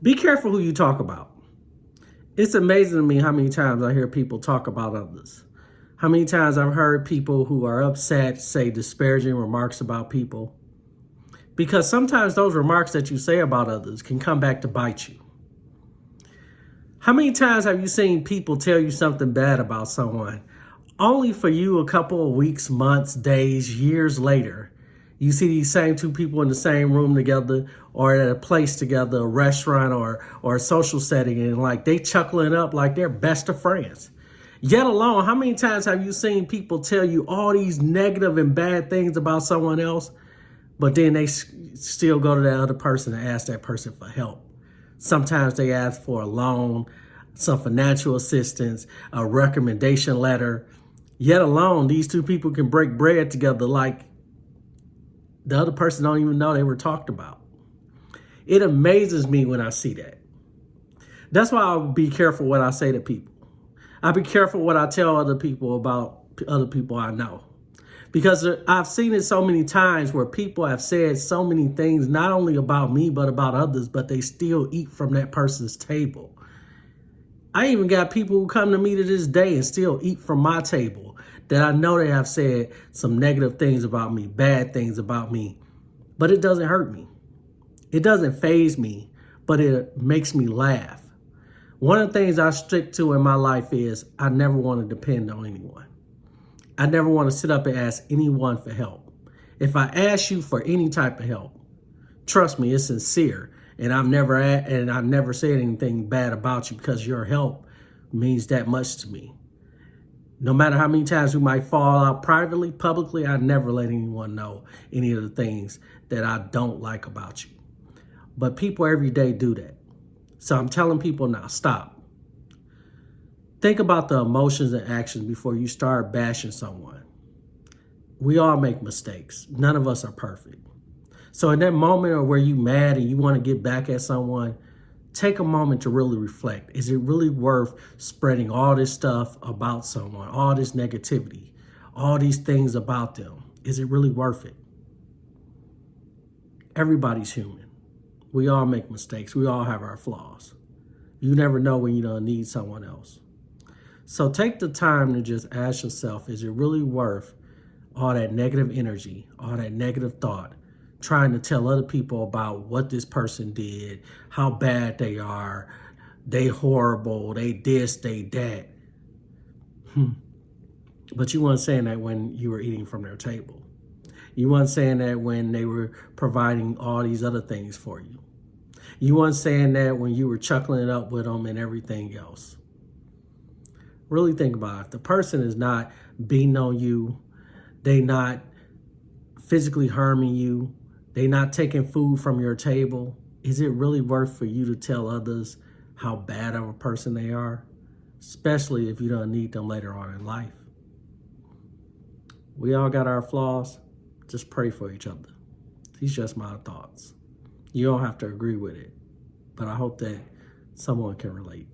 Be careful who you talk about. It's amazing to me how many times I hear people talk about others. How many times I've heard people who are upset say disparaging remarks about people. Because sometimes those remarks that you say about others can come back to bite you. How many times have you seen people tell you something bad about someone, only for you a couple of weeks, months, days, years later, you see these same two people in the same room together or at a place together, a restaurant or a social setting, and like they chuckling up like they're best of friends. Yet alone, how many times have you seen people tell you all these negative and bad things about someone else, but then they still go to that other person and ask that person for help? Sometimes they ask for a loan, some financial assistance, a recommendation letter. Yet alone, these two people can break bread together like the other person don't even know they were talked about. It amazes me when I see that. That's why I'll be careful what I say to people. I'll be careful what I tell other people about other people I know. Because I've seen it so many times where people have said so many things, not only about me, but about others, but they still eat from that person's table. I even got people who come to me to this day and still eat from my table that I know they have said some negative things about me, bad things about me, but it doesn't hurt me. It doesn't faze me, but it makes me laugh. One of the things I stick to in my life is I never want to depend on anyone. I never want to sit up and ask anyone for help. If I ask you for any type of help, trust me, it's sincere. And I've never said anything bad about you because your help means that much to me. No matter how many times we might fall out privately, publicly, I never let anyone know any of the things that I don't like about you. But people every day do that. So I'm telling people now, stop. Think about the emotions and actions before you start bashing someone. We all make mistakes. None of us are perfect. So in that moment where you mad and you want to get back at someone, take a moment to really reflect. Is it really worth spreading all this stuff about someone, all this negativity, all these things about them? Is it really worth it? Everybody's human. We all make mistakes. We all have our flaws. You never know when you're going to need someone else. So take the time to just ask yourself, is it really worth all that negative energy, all that negative thought, trying to tell other people about what this person did, how bad they are, they horrible, they this, they that. But you weren't saying that when you were eating from their table. You weren't saying that when they were providing all these other things for you. You weren't saying that when you were chuckling it up with them and everything else. Really think about it. If the person is not beating on you, they not physically harming you, they not taking food from your table, is it really worth for you to tell others how bad of a person they are? Especially if you don't need them later on in life. We all got our flaws. Just pray for each other. These are just my thoughts. You don't have to agree with it, but I hope that someone can relate.